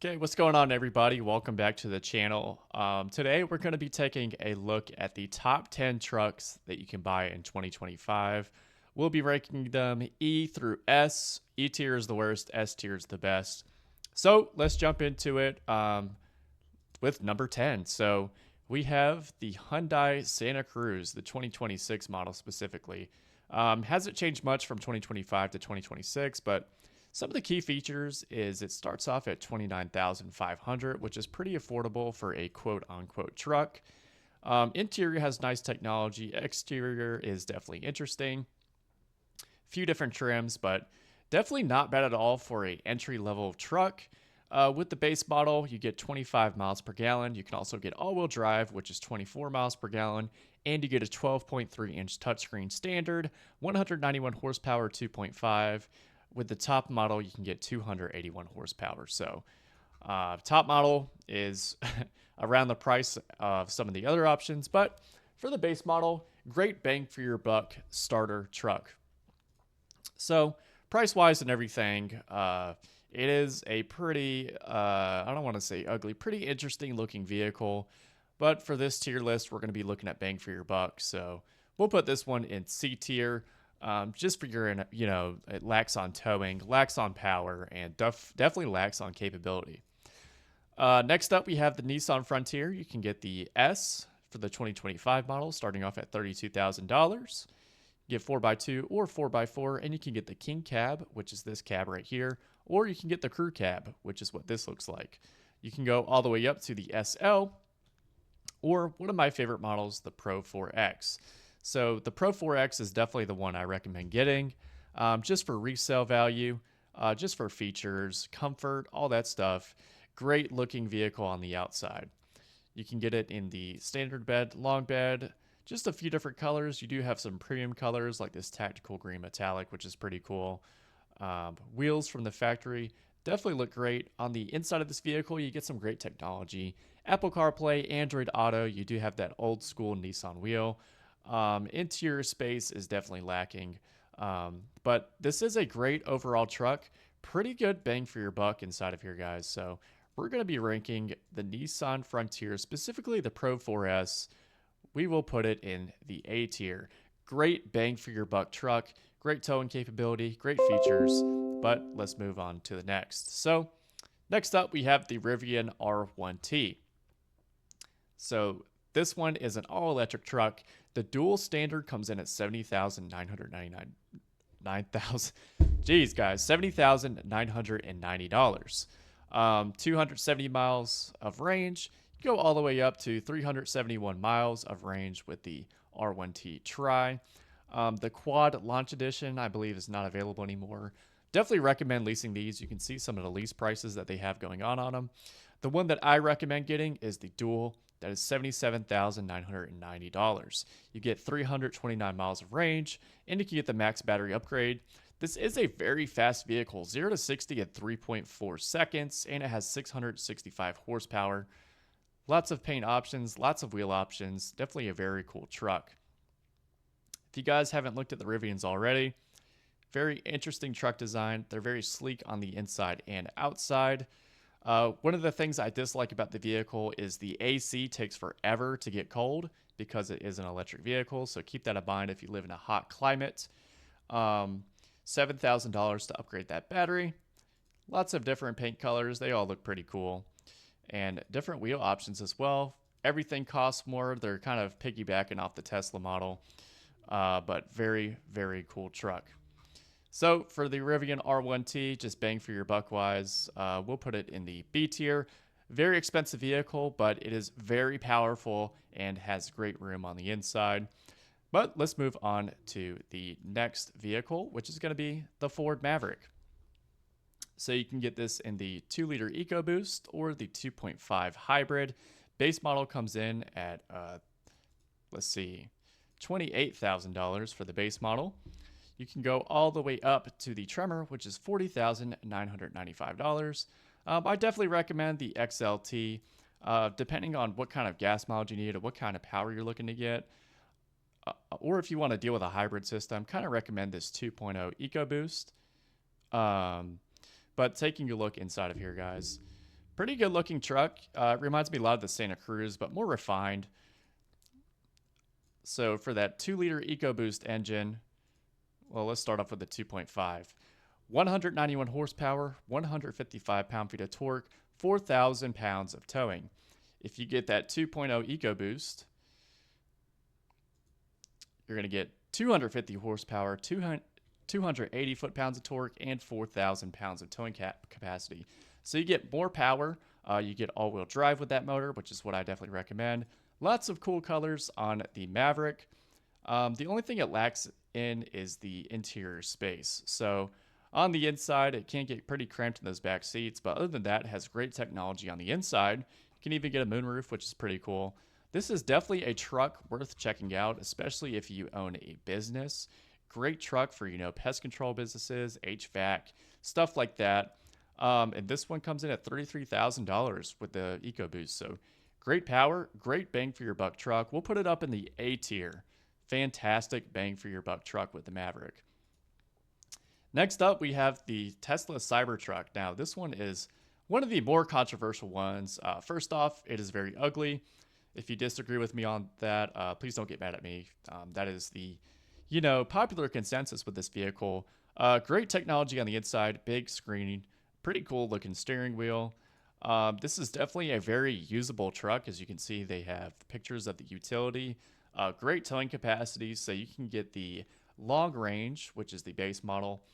Okay, what's going on, everybody? Welcome back to the channel. Today, we're going to be taking a look at the top 10 trucks that you can buy in 2025. We'll be ranking them E through S. E tier is the worst, S tier is the best. So let's jump into it with number 10. So we have the Hyundai Santa Cruz, the 2026 model specifically. Hasn't changed much from 2025 to 2026, but some of the key features is it starts off at $29,500, which is pretty affordable for a quote-unquote truck. Interior has nice technology. Exterior is definitely interesting. Few different trims, but definitely not bad at all for a entry-level truck. With the base model, you get 25 miles per gallon. You can also get all-wheel drive, which is 24 miles per gallon, and you get a 12.3-inch touchscreen standard, 191 horsepower, 2.5. With the top model, you can get 281 horsepower. So top model is around the price of some of the other options, but for the base model, great bang for your buck starter truck. So price-wise and everything, it is a pretty, I don't want to say ugly, pretty interesting looking vehicle. But for this tier list, we're going to be looking at bang for your buck. So we'll put this one in C tier. Just for your, it lacks on towing, lacks on power, and definitely lacks on capability. Next up, we have the Nissan Frontier. You can get the S for the 2025 model, starting off at $32,000. Get 4x2 or 4x4, and you can get the King Cab, which is this cab right here, or you can get the Crew Cab, which is what this looks like. You can go all the way up to the SL, or one of my favorite models, the Pro 4X. So the Pro 4X is definitely the one I recommend getting, just for resale value, just for features, comfort, all that stuff. Great looking vehicle on the outside. You can get it in the standard bed, long bed, just a few different colors. You do have some premium colors like this tactical green metallic, which is pretty cool. Wheels from the factory definitely look great. On the inside of this vehicle, you get some great technology. Apple CarPlay, Android Auto, you do have that old school Nissan wheel. Interior space is definitely lacking, but this is a great overall truck. Pretty good bang for your buck inside of here, guys. So we're going to be ranking the Nissan Frontier, specifically the Pro 4S. We will put it in the A tier. Great bang for your buck truck, great towing capability, great features, but let's move on to the next. So next up, we have the Rivian R1T. So this one is an all-electric truck. The dual standard comes in at $70,999. Jeez, guys, $70,990. 270 miles of range. You go all the way up to 371 miles of range with the R1T Tri. The Quad Launch Edition, I believe, is not available anymore. Definitely recommend leasing these. You can see some of the lease prices that they have going on them. The one that I recommend getting is the Dual. That is $77,990. You get 329 miles of range, and you can get the max battery upgrade. This is a very fast vehicle, 0 to 60 at 3.4 seconds, and it has 665 horsepower. Lots of paint options, lots of wheel options. Definitely a very cool truck. If you guys haven't looked at the Rivians already, very interesting truck design. They're very sleek on the inside and outside. One of the things I dislike about the vehicle is the AC takes forever to get cold because it is an electric vehicle. So keep that in mind if you live in a hot climate. $7,000 to upgrade that battery. Lots of different paint colors. They all look pretty cool. And different wheel options as well. Everything costs more. They're kind of piggybacking off the Tesla model. But very, very cool truck. So for the Rivian R1T, just bang for your buck wise, we'll put it in the B tier. Very expensive vehicle, but it is very powerful and has great room on the inside. But let's move on to the next vehicle, which is going to be the Ford Maverick. So you can get this in the 2-liter EcoBoost or the 2.5 hybrid. Base model comes in at, $28,000 for the base model. You can go all the way up to the Tremor, which is $40,995. I definitely recommend the XLT, depending on what kind of gas mileage you need or what kind of power you're looking to get. Or if you want to deal with a hybrid system, kind of recommend this 2.0 EcoBoost. But taking a look inside of here, guys, Pretty good looking truck. Reminds me a lot of the Santa Cruz, but more refined. So for that 2-liter EcoBoost engine, well, let's start off with the 2.5. 191 horsepower, 155 pound-feet of torque, 4,000 pounds of towing. If you get that 2.0 EcoBoost, you're going to get 250 horsepower, 280 foot-pounds of torque, and 4,000 pounds of towing capacity. So you get more power. You get all-wheel drive with that motor, which is what I definitely recommend. Lots of cool colors on the Maverick. The only thing it lacks in is the interior space. So on the inside, it can get pretty cramped in those back seats, but other than that, it has great technology on the inside. You can even get a moonroof, which is pretty cool. This is definitely a truck worth checking out, especially if you own a business. Great truck for, pest control businesses, HVAC, stuff like that. And this one comes in at $33,000 with the EcoBoost. So great power, great bang for your buck truck. We'll put it up in the A tier. Fantastic bang for your buck truck with the Maverick. Next up, we have the Tesla Cybertruck. Now, this one is one of the more controversial ones. First off, it is very ugly. If you disagree with me on that, please don't get mad at me. That is the, popular consensus with this vehicle. Great technology on the inside, big screen, pretty cool looking steering wheel. This is definitely a very usable truck. As you can see, they have pictures of the utility. Great towing capacity, so you can get the long range, which is the base model,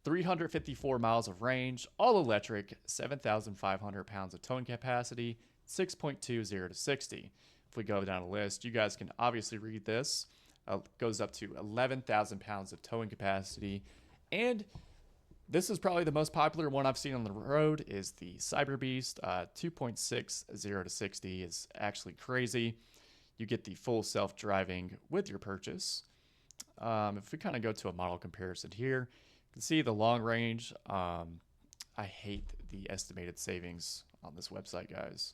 354 miles of range, all electric, 7,500 pounds of towing capacity, 6.20 to 60. If we go down a list, you guys can obviously read this. Goes up to 11,000 pounds of towing capacity. And this is probably the most popular one I've seen on the road is the Cyber Beast. 2.60 to 60 is actually crazy. You get the full self-driving with your purchase. If we kind of go to a model comparison here, you can see the long range. I hate the estimated savings on this website, guys.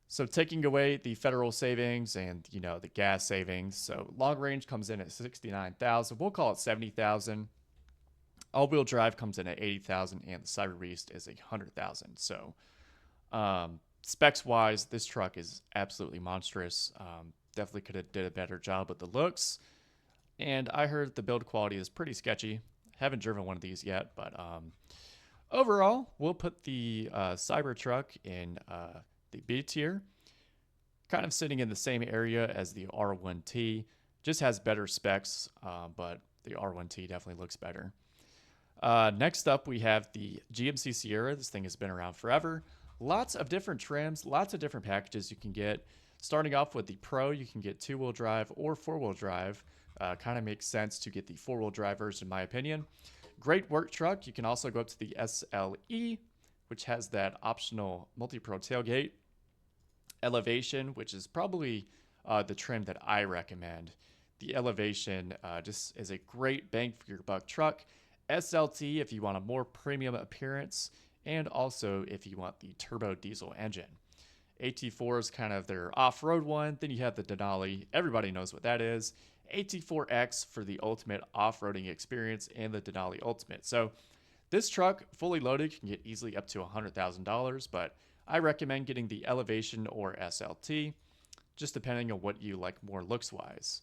So taking away the federal savings and, the gas savings. So long range comes in at 69,000. We'll call it 70,000. All-wheel drive comes in at 80,000, and the Cyber Beast is 100,000. So specs-wise, this truck is absolutely monstrous. Definitely could have did a better job with the looks. And I heard the build quality is pretty sketchy. Haven't driven one of these yet, but overall, we'll put the Cybertruck in the B tier. Kind of sitting in the same area as the R1T. Just has better specs, but the R1T definitely looks better. Next up, we have the GMC Sierra. This thing has been around forever. Lots of different trims, lots of different packages you can get. Starting off with the Pro, you can get 2-wheel drive or 4-wheel drive. Kind of makes sense to get the 4-wheel drive version, in my opinion. Great work truck. You can also go up to the SLE, which has that optional multi-pro tailgate. Elevation, which is probably the trim that I recommend. The Elevation just is a great bang for your buck truck. SLT if you want a more premium appearance, and also if you want the turbo diesel engine. AT4 is kind of their off-road one. Then you have the Denali. Everybody knows what that is. AT4X for the ultimate off-roading experience, and the Denali Ultimate. So this truck, fully loaded, can get easily up to $100,000, but I recommend getting the Elevation or SLT, just depending on what you like more looks-wise.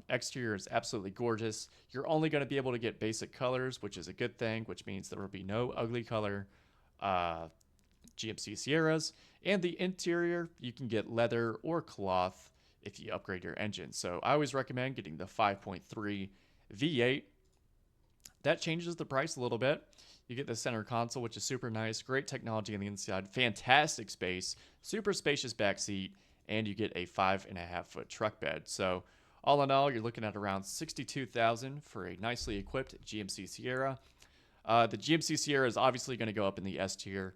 Exterior is absolutely gorgeous. You're only going to be able to get basic colors, which is a good thing, which means there will be no ugly color GMC Sierras. And the interior, you can get leather or cloth if you upgrade your engine. So I always recommend getting the 5.3 V8. That changes the price a little bit. You get the center console, which is super nice. Great technology on the inside. Fantastic space. Super spacious back seat. And you get a 5.5-foot truck bed. So all in all, you're looking at around $62,000 for a nicely equipped GMC Sierra. The GMC Sierra is obviously going to go up in the S tier.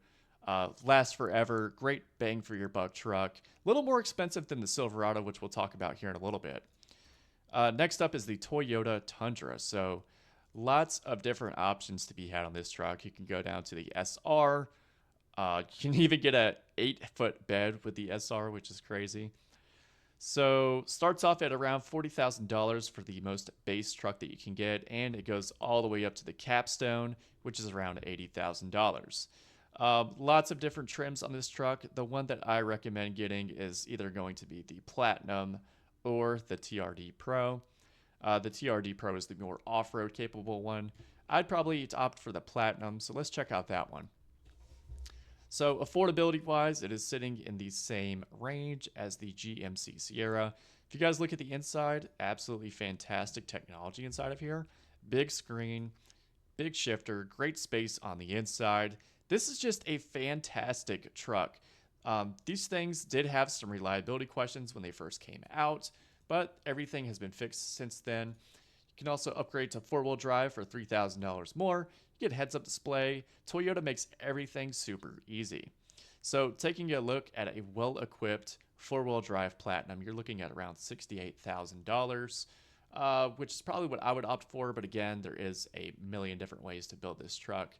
Lasts forever. Great bang for your buck truck. A little more expensive than the Silverado, which we'll talk about here in a little bit. Next up is the Toyota Tundra. So lots of different options to be had on this truck. You can go down to the SR. You can even get an 8-foot bed with the SR, which is crazy. So starts off at around $40,000 for the most base truck that you can get, and it goes all the way up to the capstone, which is around $80,000. Lots of different trims on this truck. The one that I recommend getting is either going to be the Platinum or the TRD Pro. The TRD Pro is the more off-road capable one. I'd probably opt for the Platinum, so let's check out that one. So affordability-wise, it is sitting in the same range as the GMC Sierra. If you guys look at the inside, absolutely fantastic technology inside of here. Big screen, big shifter, great space on the inside. This is just a fantastic truck. These things did have some reliability questions when they first came out, but everything has been fixed since then. You can also upgrade to four-wheel drive for $3,000 more. You get heads-up display. Toyota makes everything super easy. So taking a look at a well-equipped four-wheel drive Platinum, you're looking at around $68,000. Which is probably what I would opt for, but again, there is a million different ways to build this truck.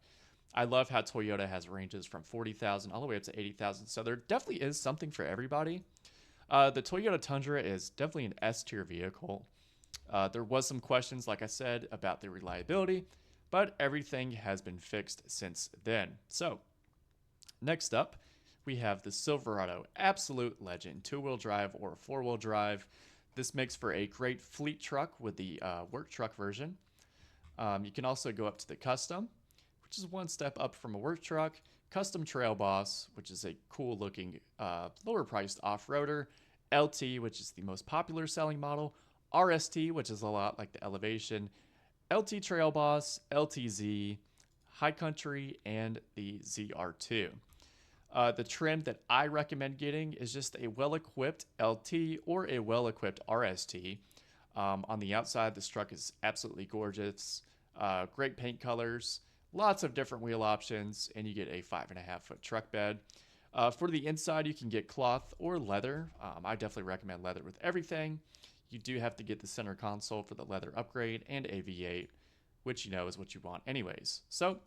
I love how Toyota has ranges from 40,000 all the way up to 80,000, so there definitely is something for everybody. The Toyota Tundra is definitely an S-tier vehicle. There was some questions, like I said, about the reliability, but everything has been fixed since then. So, next up, we have the Silverado, absolute legend, two-wheel drive or four-wheel drive. This makes for a great fleet truck with the work truck version. You can also go up to the custom, which is one step up from a work truck. Custom Trail Boss, which is a cool looking, lower priced off-roader. LT, which is the most popular selling model. RST, which is a lot like the Elevation. LT Trail Boss, LTZ, High Country, and the ZR2. The trim that I recommend getting is just a well-equipped LT or a well-equipped RST. On the outside, this truck is absolutely gorgeous. Great paint colors, lots of different wheel options, and you get a 5.5-foot truck bed. For the inside, you can get cloth or leather. I definitely recommend leather with everything. You do have to get the center console for the leather upgrade and a V8, which you know is what you want anyways. So,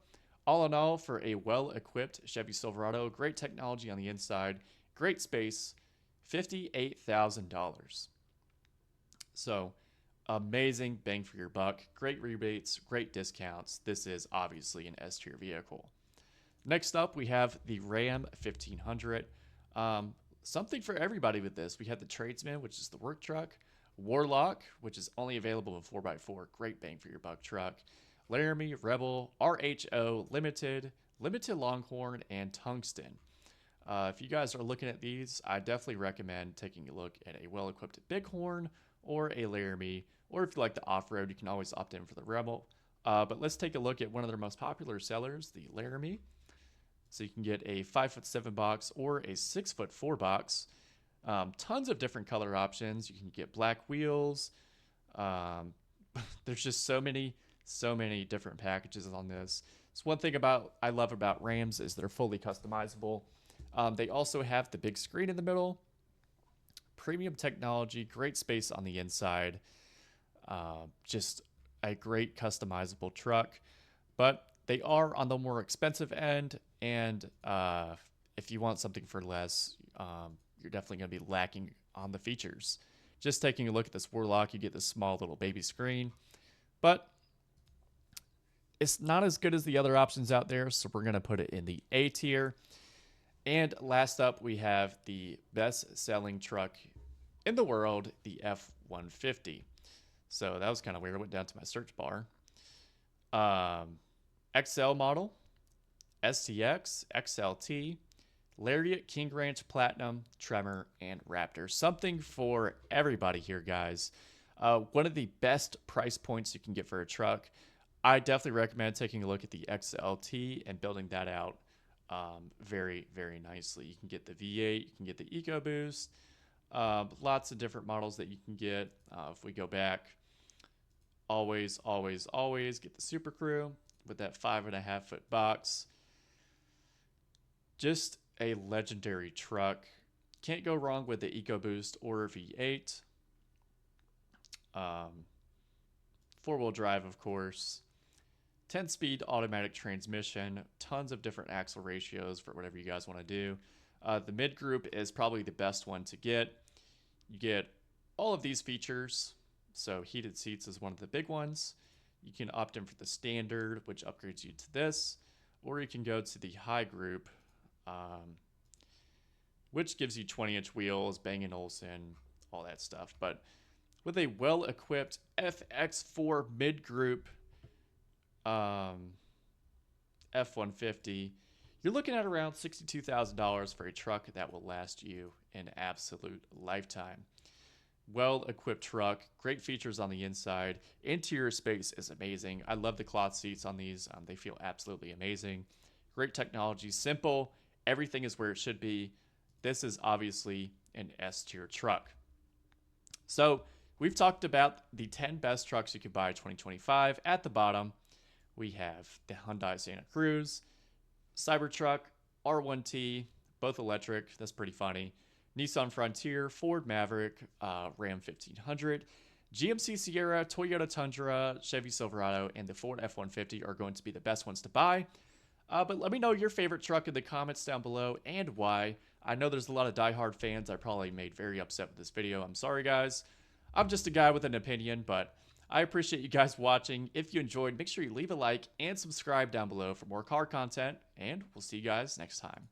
all in all, for a well-equipped Chevy Silverado, great technology on the inside, great space, $58,000. So, amazing bang for your buck, great rebates, great discounts. This is obviously an S-tier vehicle. Next up, we have the Ram 1500. Something for everybody with this. We have the Tradesman, which is the work truck. Warlock, which is only available in 4x4. Great bang for your buck truck. Laramie, Rebel, RHO, Limited Longhorn, and Tungsten. If you guys are looking at these, I definitely recommend taking a look at a well-equipped Bighorn or a Laramie, or if you like the off-road, you can always opt in for the Rebel. But let's take a look at one of their most popular sellers, the Laramie. So you can get a 5'7" box or a 6'4" box. Tons of different color options. You can get black wheels. There's just so many different packages on this. So one thing I love about Rams is they're fully customizable. They also have the big screen in the middle, premium technology, great space on the inside, just a great customizable truck. But they are on the more expensive end, and if you want something for less, you're definitely going to be lacking on the features. Just taking a look at this Warlock, you get this small little baby screen, but it's not as good as the other options out there, so we're going to put it in the A tier. And last up, we have the best-selling truck in the world, the F-150. So that was kind of weird. I went down to my search bar. XL model, STX, XLT, Lariat, King Ranch, Platinum, Tremor, and Raptor. Something for everybody here, guys. One of the best price points you can get for a truck. I definitely recommend taking a look at the XLT and building that out very, very nicely. You can get the V8, you can get the EcoBoost, lots of different models that you can get. If we go back, always get the Super Crew with that 5.5-foot box. Just a legendary truck. Can't go wrong with the EcoBoost or V8. Four-wheel drive, of course. 10-speed automatic transmission. Tons of different axle ratios for whatever you guys want to do. The mid group is probably the best one to get. You get all of these features. So heated seats is one of the big ones. You can opt in for the standard, which upgrades you to this. or you can go to the high group, which gives you 20-inch wheels, Bang & Olufsen, all that stuff. But with a well-equipped FX4 mid-group F-150, you're looking at around $62,000 for a truck that will last you an absolute lifetime. Well-equipped truck, great features on the inside. Interior space is amazing. I love the cloth seats on these. They feel absolutely amazing. Great technology, simple. Everything is where it should be. This is obviously an S-tier truck. So we've talked about the 10 best trucks you could buy in 2025. At the bottom, we have the Hyundai Santa Cruz, Cybertruck, R1T, both electric. That's pretty funny. Nissan Frontier, Ford Maverick, Ram 1500, GMC Sierra, Toyota Tundra, Chevy Silverado, and the Ford F-150 are going to be the best ones to buy. But let me know your favorite truck in the comments down below and why. I know there's a lot of diehard fans I probably made very upset with this video. I'm sorry, guys. I'm just a guy with an opinion, but I appreciate you guys watching. If you enjoyed, make sure you leave a like and subscribe down below for more car content, and we'll see you guys next time.